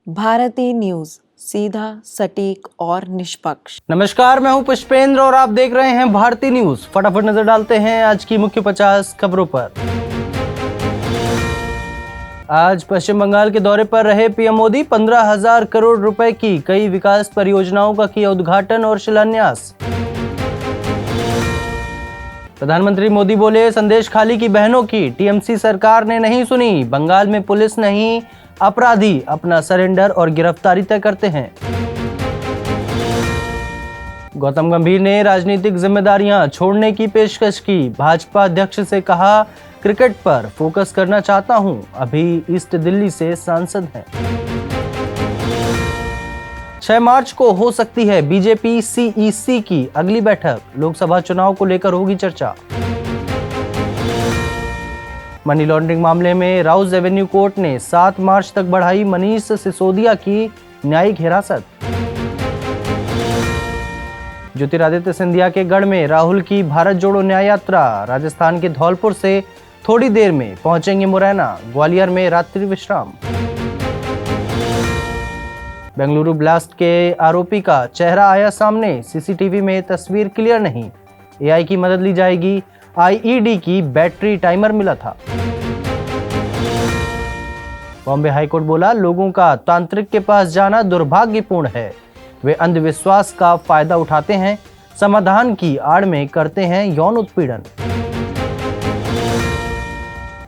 Bharti news, सीधा, सटीक और निष्पक्ष। नमस्कार, मैं हूं पुष्पेंद्र और आप देख रहे हैं भारती न्यूज। फटाफट नजर डालते हैं आज की मुख्य 50 खबरों पर। आज पश्चिम बंगाल के दौरे पर रहे पीएम मोदी। 15,000 करोड़ रुपए की कई विकास परियोजनाओं का किया उद्घाटन और शिलान्यास। प्रधानमंत्री मोदी बोले, संदेश खाली की बहनों की टीएमसी सरकार ने नहीं सुनी। बंगाल में पुलिस नहीं, अपराधी अपना सरेंडर और गिरफ्तारी तय करते हैं। गौतम गंभीर ने राजनीतिक जिम्मेदारियां छोड़ने की पेशकश की। भाजपा अध्यक्ष से कहा, क्रिकेट पर फोकस करना चाहता हूं, अभी ईस्ट दिल्ली से सांसद हैं। 6 मार्च को हो सकती है बीजेपी सीईसी की अगली बैठक। लोकसभा चुनाव को लेकर होगी चर्चा। मनी लॉन्ड्रिंग मामले में राउज एवेन्यू कोर्ट ने 7 मार्च तक बढ़ाई मनीष सिसोदिया की न्यायिक हिरासत। ज्योतिरादित्य सिंधिया के गढ़ में राहुल की भारत जोड़ो न्याय यात्रा। राजस्थान के धौलपुर से थोड़ी देर में पहुंचेंगे मुरैना। ग्वालियर में रात्रि विश्राम। बेंगलुरु ब्लास्ट के आरोपी का चेहरा आया सामने। सीसीटीवी में तस्वीर क्लियर नहीं, एआई की मदद ली जाएगी। आईईडी की बैटरी टाइमर मिला था। बॉम्बे हाईकोर्ट बोला, लोगों का तांत्रिक के पास जाना दुर्भाग्यपूर्ण है। वे अंधविश्वास का फायदा उठाते हैं, समाधान की आड़ में करते हैं यौन उत्पीड़न।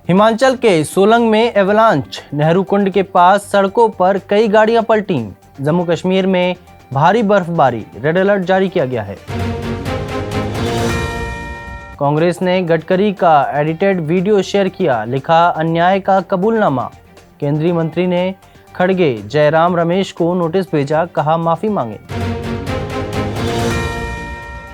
हिमाचल के सोलंग में एवलांच। नेहरू कुंड के पास सड़कों पर कई गाड़ियां पलटी। जम्मू कश्मीर में भारी बर्फबारी, रेड अलर्ट जारी किया गया है। कांग्रेस ने गडकरी का एडिटेड वीडियो शेयर किया। लिखा, अन्याय का कबूलनामा। केंद्रीय मंत्री ने खड़गे, जयराम रमेश को नोटिस भेजा, कहा माफी मांगे।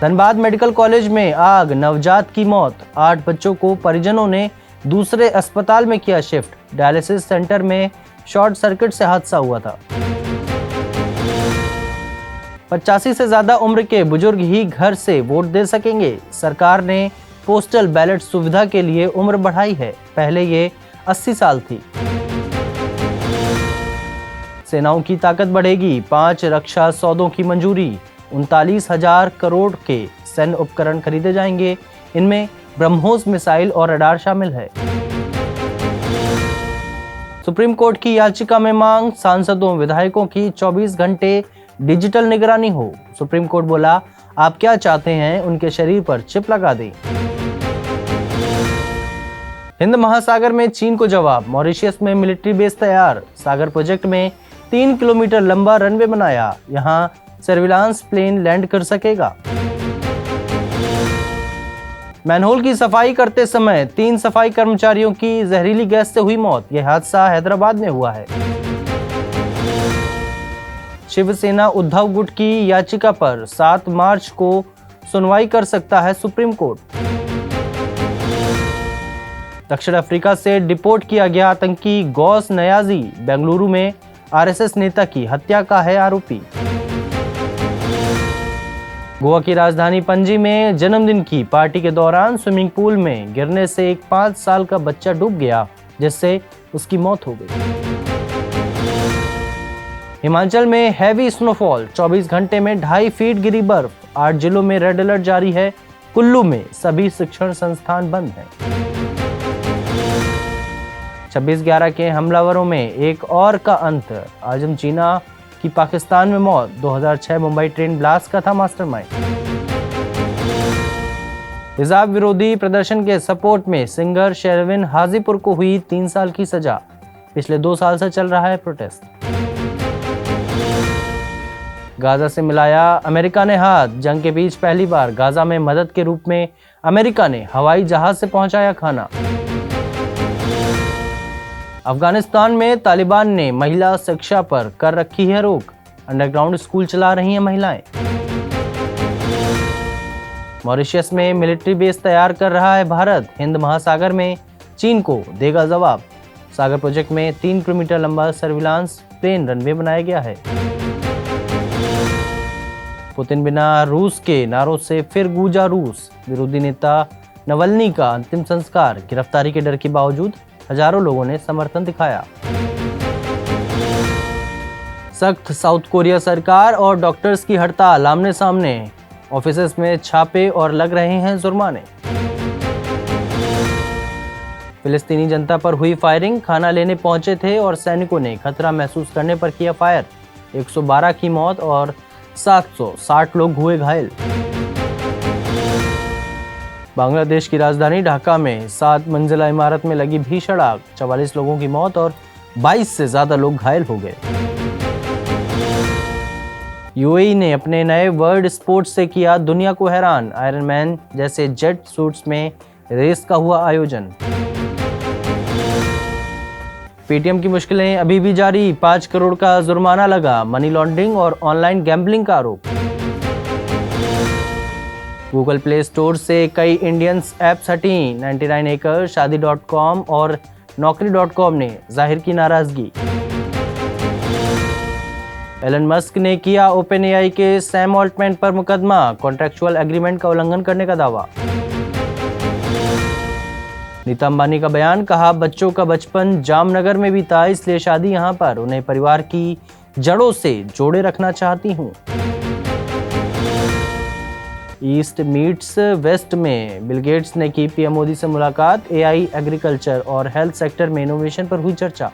धनबाद मेडिकल कॉलेज में आग, नवजात की मौत। 8 बच्चों को परिजनों ने दूसरे अस्पताल में किया शिफ्ट। डायलिसिस सेंटर में शॉर्ट सर्किट से हादसा हुआ था। 85 से ज्यादा उम्र के बुजुर्ग ही घर से वोट दे सकेंगे। सरकार ने पोस्टल बैलेट सुविधा के लिए उम्र बढ़ाई है, पहले ये 80 साल थी। सेनाओं की ताकत बढ़ेगी। 5 रक्षा सौदों की मंजूरी। 39,000 करोड़ के सैन्य उपकरण खरीदे जाएंगे। इनमें ब्रह्मोस मिसाइल और रडार शामिल है। सुप्रीम कोर्ट की याचिका में मांग, सांसदों विधायकों की 24 घंटे डिजिटल निगरानी हो। सुप्रीम कोर्ट बोला, आप क्या चाहते हैं, उनके शरीर पर चिप लगा दें। हिंद महासागर में चीन को जवाब। मॉरिशस में मिलिट्री बेस तैयार। सागर प्रोजेक्ट में 3 किलोमीटर लंबा रनवे बनाया। यहां सर्विलांस प्लेन लैंड कर सकेगा। मैनहोल की सफाई करते समय 3 सफाई कर्मचारियों की जहरीली गैस से हुई मौत। यह हादसा हैदराबाद में हुआ है। शिवसेना उद्धव गुट की याचिका पर 7 मार्च को सुनवाई कर सकता है सुप्रीम कोर्ट। दक्षिण अफ्रीका से डिपोर्ट किया गया आतंकी गौस नयाजी बेंगलुरु में आरएसएस नेता की हत्या का है आरोपी। गोवा की राजधानी पणजी में जन्मदिन की पार्टी के दौरान स्विमिंग पूल में गिरने से एक 5 साल का बच्चा डूब गया, जिससे उसकी मौत हो गई। हिमाचल में हैवी स्नोफॉल। 24 घंटे में 2.5 फीट गिरी बर्फ। 8 जिलों में रेड अलर्ट जारी है। कुल्लू में सभी शिक्षण संस्थान बंद हैं। 26/11 के हमलावरों में एक और का अंत। आजम चीना की पाकिस्तान में मौत। 2006 मुंबई ट्रेन ब्लास्ट का था मास्टरमाइंड। हिजाब विरोधी प्रदर्शन के सपोर्ट में सिंगर शेरविन हाजीपुर को हुई 3 साल की सजा। पिछले 2 साल से चल रहा है प्रोटेस्ट। गाजा से मिलाया अमेरिका ने हाथ। जंग के बीच पहली बार गाजा में मदद के रूप में अमेरिका ने हवाई जहाज से पहुंचाया खाना। अफगानिस्तान में तालिबान ने महिला शिक्षा पर कर रखी है रोक। अंडरग्राउंड स्कूल चला रही हैं महिलाएं। मॉरिशस में मिलिट्री बेस तैयार कर रहा है भारत। हिंद महासागर में चीन को देगा जवाब। सागर प्रोजेक्ट में 3 किलोमीटर लंबा सर्विलांस प्लेन रनवे बनाया गया है। पुतिन बिना रूस के नारों से फिर गूंजा रूस। विरोधी नेता नवल्नी का अंतिम संस्कार। गिरफ्तारी के डर के बावजूद हजारों लोगों ने समर्थन दिखाया। सख्त साउथ कोरिया सरकार और डॉक्टर्स की हड़ताल आमने सामने, ऑफिसेस में छापे और लग रहे हैं जुर्माने। फिलिस्तीनी जनता पर हुई फायरिंग, खाना लेने पहुंचे थे और सैनिकों ने खतरा महसूस करने पर किया फायर, 112 की मौत और 760 लोग हुए घायल। बांग्लादेश की राजधानी ढाका में 7 मंजिला इमारत में लगी भीषण आग, 44 लोगों की मौत और 22 से ज्यादा लोग घायल हो गए। यूएई ने अपने नए वर्ल्ड स्पोर्ट्स से किया दुनिया को हैरान, आयरन मैन जैसे जेट सूट्स में रेस का हुआ आयोजन। पेटीएम की मुश्किलें अभी भी जारी, 5 करोड़ का जुर्माना लगा, मनी लॉन्ड्रिंग और ऑनलाइन गैम्बलिंग का आरोप। गूगल प्ले स्टोर से कई इंडियंस ऐप्स हटी, 99 एकड़, शादी.com और नौकरी.com ने जाहिर की नाराजगी। एलन मस्क ने किया ओपन एआई के सैम ऑल्टमैन पर मुकदमा, कॉन्ट्रैक्चुअल एग्रीमेंट का उल्लंघन करने का दावा। नीता अंबानी का बयान, कहा बच्चों का बचपन जामनगर में बीता, इसलिए शादी यहां पर, उन्हें परिवार की जड़ों से जोड़े रखना चाहती हूं। ईस्ट मीट्स वेस्ट में बिल गेट्स ने की पीएम मोदी से मुलाकात, एआई, एग्रीकल्चर और हेल्थ सेक्टर में इनोवेशन पर हुई चर्चा।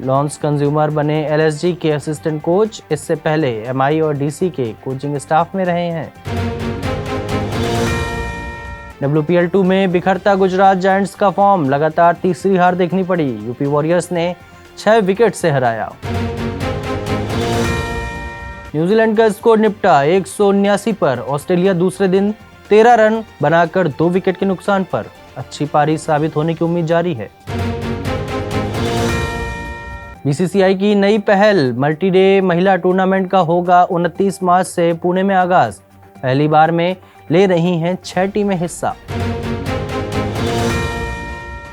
लॉन्स कंज्यूमर बने एलएसजी के असिस्टेंट कोच, इससे पहले एमआई और डीसी के कोचिंग स्टाफ में रहे हैं। WPL 2 में बिखरता गुजरात जायंट्स का फॉर्म, लगातार तीसरी हार देखनी पड़ी, यूपी वॉरियर्स ने 6 विकेट से हराया। न्यूजीलैंड का स्कोर निपटा 179 पर, ऑस्ट्रेलिया दूसरे दिन 13 रन बनाकर 2 विकेट के नुकसान पर, अच्छी पारी साबित होने की उम्मीद जारी है। बीसीसीआई की नई पहल, मल्टी डे महिला टूर्नामेंट का होगा 29 मार्च से पुणे में आगाज, पहली बार में ले रही हैं 6 टीमें हिस्सा।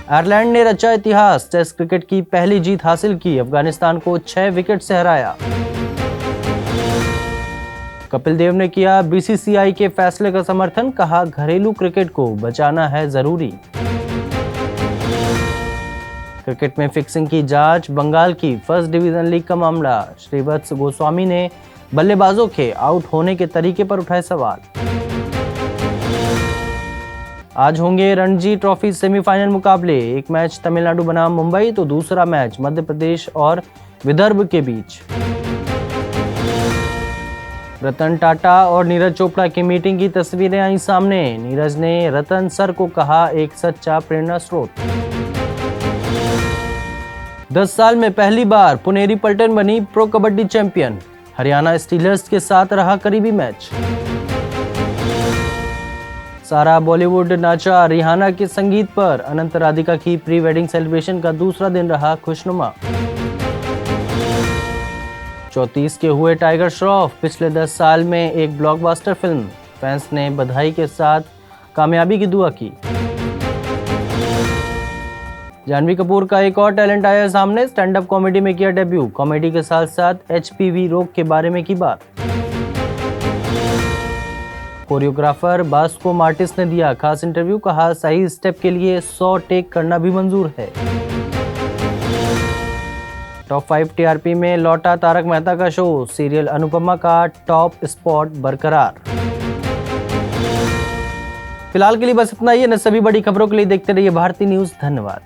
आयरलैंड ने रचा इतिहास, टेस्ट क्रिकेट की पहली जीत हासिल की, अफगानिस्तान को 6 विकेट से हराया। कपिल देव ने किया बीसीसीआई के फैसले का समर्थन, कहा घरेलू क्रिकेट को बचाना है जरूरी। क्रिकेट में फिक्सिंग की जांच, बंगाल की फर्स्ट डिवीजन लीग का मामला, श्रीवत्स गोस्वामी ने बल्लेबाजों के आउट होने के तरीके पर उठाए सवाल। आज होंगे रणजी ट्रॉफी सेमीफाइनल मुकाबले, एक मैच तमिलनाडु बनाम मुंबई तो दूसरा मैच मध्य प्रदेश और विदर्भ के बीच। रतन टाटा और नीरज चोपड़ा की मीटिंग की तस्वीरें आई सामने, नीरज ने रतन सर को कहा एक सच्चा प्रेरणा स्रोत। 10 साल में पहली बार पुनेरी पलटन बनी pro kabaddi champion, Haryana stealers के साथ रहा करीबी मैच। सारा बॉलीवुड नाचा रिहाना के संगीत पर, अनंत राधिका की प्री वेडिंग सेलिब्रेशन का दूसरा दिन रहा खुशनुमा। 34 के हुए टाइगर श्रॉफ, पिछले 10 साल में एक ब्लॉकबस्टर फिल्म, फैंस ने बधाई के साथ कामयाबी की दुआ की। जानवी कपूर का एक और टैलेंट आया सामने, स्टैंड अप कॉमेडी में किया डेब्यू, कॉमेडी के साथ साथ एचपीवी रोग के बारे में की बात। कोरियोग्राफर बास्को मार्टिस ने दिया खास इंटरव्यू, कहा सही स्टेप के लिए 100 टेक करना भी मंजूर है। टॉप 5 टीआरपी में लौटा तारक मेहता का शो, सीरियल अनुपमा का टॉप स्पॉट बरकरार। फिलहाल के लिए बस इतना ही है, न सभी बड़ी खबरों के लिए देखते रहिए भारती न्यूज। धन्यवाद।